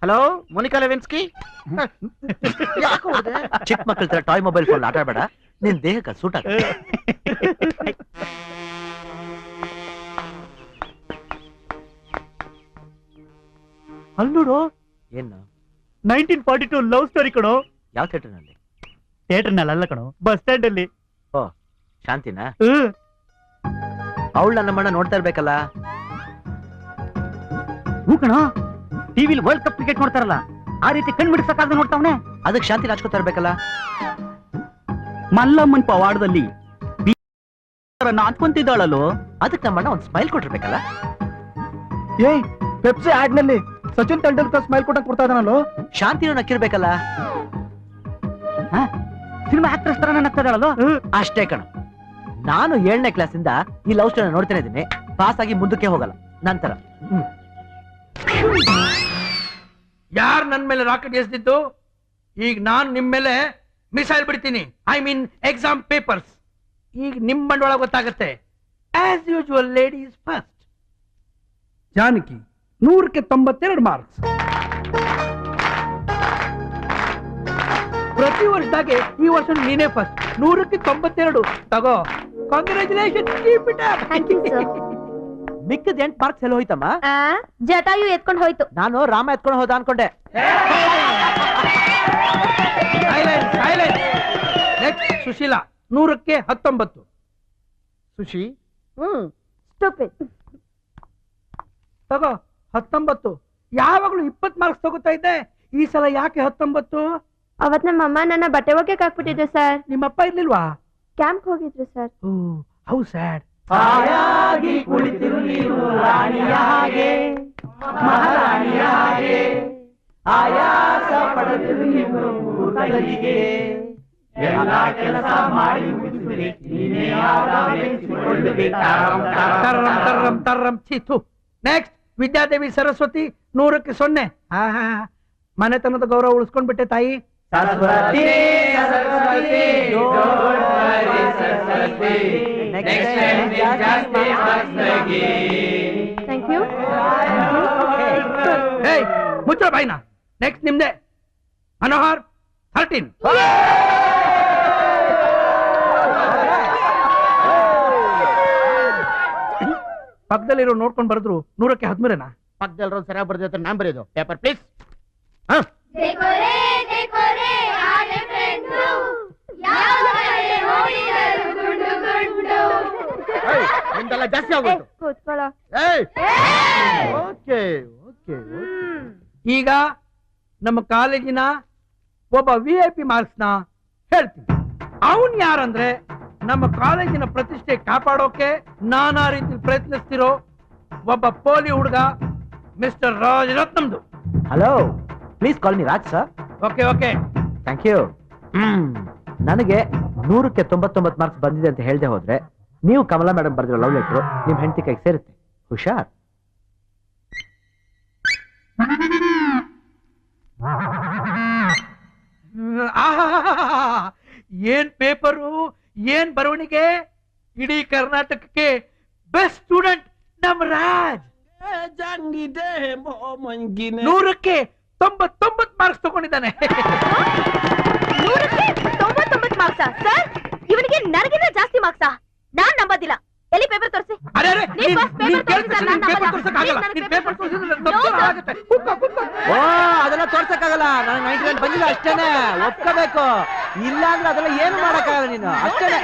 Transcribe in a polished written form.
Hello Monika Levinsky. ಚಿಕ್ಕ ಮಕ್ಕಳ ತರ ಟಾಯ್ ಮೊಬೈಲ್ ಫೋನ್ ಆಟ ಆಡಬೇಡ, ನಿನ್ ದೇಹಕ್ಕೆ ಸೂಟ್ ಆಗುತ್ತೆ. ಅಲ್ಲೋಡು, ಏನು 1942 ಲವ್ ಸ್ಟೋರಿ ಕಣೋ. ಯಾವ ಥಿಯೇಟರ್ ನಲ್ಲಿ? ಥಿಯೇಟರ್ ನಲ್ಲಿ ಅಲ್ಲ ಕಣೋ, ಬಸ್ ಸ್ಟ್ಯಾಂಡ್ ಅಲ್ಲಿ. ಓ, ಶಾಂತಿನಾ? ಅವಳು ನನ್ನ ಮಣ್ಣ ನೋಡ್ತಾ ಇರ್ಬೇಕಲ್ಲ. ಹೂ ಕಣೋ, ಟಿವಿಲಿ ವರ್ಲ್ಡ್ ಕಪ್ ಕ್ರಿಕೆಟ್ ನೋಡ್ತಾರಲ್ಲ, ಆ ರೀತಿ ಕಣ್ ಮಿಡ್ಸಕ್ಕಾಗ ನೋಡ್ತಾವನೆ. ಅದಕ್ಕೆ ಶಾಂತಿ ನಾಚ್ಕೋತಾ ಇರ್ಬೇಕಲ್ಲ. ಮಲ್ಲಮ್ಮನ್ ಪವಾಡದಲ್ಲಿ ನಾಚ್ಕೊಂತಿದ್ದಾಳಲ್ಲೋ, ಅದಕ್ಕೆ ನಮ್ಮಣ್ಣ ಒಂದ್ ಸ್ಮೈಲ್ ಕೊಟ್ಟಿರ್ಬೇಕಲ್ಲ. ಏಯ್, ಪೆಪ್ಸಿ ಆಡ್ ನಲ್ಲಿ ಸಚಿನ್ ತೆಂಡೂಲ್ಕರ್ ಸ್ಮೈಲ್ ಕೊಡ್ತಾ ಇದ್ದಾನಲ್ಲೋ. ಶಾಂತಿನೂ ನಕ್ಕಿರ್ಬೇಕಲ್ಲ. ಸಿನಿಮಾ ಆಕ್ಟ್ರೆಸ್ ತರ ನಗ್ತಾಳಲ್ಲೋ. ಅಷ್ಟೇ ಕಣ. ನಾನು 7ನೇ ಕ್ಲಾಸಿಂದ ಈ ಲವ್ ಸ್ಟೋರಿ ನೋಡ್ತಾನೆ ಇದ್ದೀನಿ. ಪಾಸ್ ಆಗಿ ಮುಂದಕ್ಕೆ ಹೋಗಲ್ಲ ನಂತರ. ಯಾರು ನನ್ ಮೇಲೆ ರಾಕೆಟ್ ಎಸ್ದಿದ್ದು? ಈಗ ನಾನ್ ನಿಮ್ ಮೇಲೆ ಮಿಸೈಲ್ ಬಿಡ್ತೀನಿ. I mean exam papers. ಈಗ ನಿಮ್ ಬಂಡವಾಳ ಗೊತ್ತಾಗತ್ತೆ. As usual ladies first. Janaki 100ಕ್ಕೆ 92 ಮಾರ್ಕ್ಸ್. ಪ್ರತಿ ವರ್ಷದಾಗೆ ಈ ವರ್ಷ ನೀನೇ ಫಸ್ಟ್. 100ಕ್ಕೆ 92 ತಗೋ. ಕಾಂಗ್ರಾಚುಲೇಷನ್. ಮಿಕ್ಕದ 8 ಮಾರ್ಕ್ಸ್ ಎಲ್ಲ ಹೋಯ್ತಮ್ಮ? ಜಟಾಯು ಎತ್ಕೊಂಡು ಹೋಯ್ತು. ನಾನು ರಾಮ ಎತ್ಕೊಂಡು ಹೋದ ಅನ್ಕೊಂಡೆ. ನೆಕ್ಸ್ಟ್ ಸುಶೀಲಾ 100ಕ್ಕೆ 19. ಸುಶಿ ಸ್ಟೂಪಿಡ್. ತಗೋ 19. ಯಾವಾಗ್ಲೂ 20 ಮಾರ್ಕ್ಸ್ ತಗೋತಾ ಇದ್ದೆ, ಈ ಸಲ ಯಾಕೆ 19? ಅವತ್ ನಮ್ಮ ಅಮ್ಮ ನನ್ನ ಬಟ್ಟೆ ಒಗೆಯಕ್ಕೆ ಹಾಕ್ಬಿಟ್ಟಿದ್ರು ಸರ್. ನಿಮ್ಮಪ್ಪ ಇರ್ಲಿಲ್ವಾ? ಕ್ಯಾಂಪ್ ಹೋಗಿದ್ರು ಸರ್. How sad. ಕುಳಿತಿರು ನೀನು ರಾಣಿಯ ಹಾಗೆ, ಮಹಾರಾಣಿಯ ಹಾಗೆ, ಆಯಾಸ ಪಡೆದಿರು ನೀವು ಮೂರ್ಖರಿಗೆ. ಎಲ್ಲ ಕೆಲಸ ಮಾಡಿ ಮುಗಿಸಿರಿ, ನೀನೇ ನೆಕ್ಸ್ಟ್ ವಿದ್ಯಾದೇವಿ ಸರಸ್ವತಿ 100ಕ್ಕೆ 0. ಮನೆತನದ ಗೌರವ ಉಳಿಸ್ಕೊಂಡ್ಬಿಟ್ಟೆ ತಾಯಿ. ಸರಸ್ವತಿ ಸರಸ್ವತಿ ಸರಸ್ವತಿ. Thank you. ಮುಚ್ಚ ಬಾಯ್ನ. ನೆಕ್ಸ್ಟ್ ನಿಮ್ದೆ. ಮನೋಹರ್ 13. ಪಕ್ಕದಲ್ಲಿರೋ ನೋಡ್ಕೊಂಡು ಬರೆದ್ರು 100ಕ್ಕೆ 13. ಪಕ್ಕದಲ್ಲಿರೋ ಸರಿಯಾಗಿ ಬರ್ದಿರ್ತಾರೆ, ನಾನ್ ಬರೆಯೋದು. Paper please. ನಿಮ್ದೆಲ್ಲ ಜಾಸ್ತಿ ಆಗೋಯ್ತು. ಕೂತ್ಕೊಳ್ಳೋ. Okay okay. ಈಗ ನಮ್ಮ ಕಾಲೇಜಿನ ಒಬ್ಬ VIP ಮಾರ್ಕ್ಸ್ ನ ಹೇಳ್ತೀನಿ. ಅವನ್ ಯಾರಂದ್ರೆ ನಮ್ಮ ಕಾಲೇಜಿನ ಪ್ರತಿಷ್ಠೆ ಕಾಪಾಡೋಕೆ ನಾನಾ ರೀತಿ ಪ್ರಯತ್ನಿಸ್ತಿರೋ ಒಬ್ಬ ಪೋಲಿ ಹುಡುಗ, ಮಿಸ್ಟರ್ ರಾಜರತ್ನಮ್ದು. Hello, please call me Raj sir. Okay okay, thank you. ನನಗೆ 100ಕ್ಕೆ 99 ಮಾರ್ಕ್ಸ್ ಬಂದಿದೆ ಅಂತ ಹೇಳ್ದೆ ಹೋದ್ರೆ ನೀವು ಕಮಲಾ ಮೇಡಮ್ ಬರೆದಿರೋ ಲವ್ ಲೆಟ್ರು ನಿಮ್ ಹೆಂಡತಿ ಕೈಗೆ ಸೇರುತ್ತೆ. ಹುಷಾರ್. ಏನ್ ಪೇಪರು, ಏನ್ ಬರವಣಿಗೆ. ಇಡೀ ಕರ್ನಾಟಕಕ್ಕೆ ಬೆಸ್ಟ್ ಸ್ಟೂಡೆಂಟ್ ನಮ್ ರಾಜ್. 100ಕ್ಕೆ 99 ಮಾರ್ಕ್ಸ್ ತಗೊಂಡಿದ್ದಾನೆ. 100ಕ್ಕೆ 99 ಮಾರ್ಕ್ಸಾ ಸರ್? ಇವನಿಗೆ ನನಗಿಂತ ಜಾಸ್ತಿ ಮಾರ್ಕ್ಸಾ? ನಾನ್ ನಂಬೋದಿಲ್ಲ. ಎಲ್ಲಿ ಪೇಪರ್ ತೋರಿಸಿ. ಅದೆಲ್ಲ ತೋರ್ಸಕ್ಕಾಗಲ್ಲ. ನಾನು 99 ಬಂದಿಲ್ಲ ಅಷ್ಟೇನೆ, ಒಪ್ಕೋಬೇಕು. ಇಲ್ಲ ಅಂದ್ರೆ ಅದೆಲ್ಲ ಏನು ಮಾಡಕ್ಕಾಗಲ್ಲ ನೀನು. ಅಷ್ಟೇನೆ.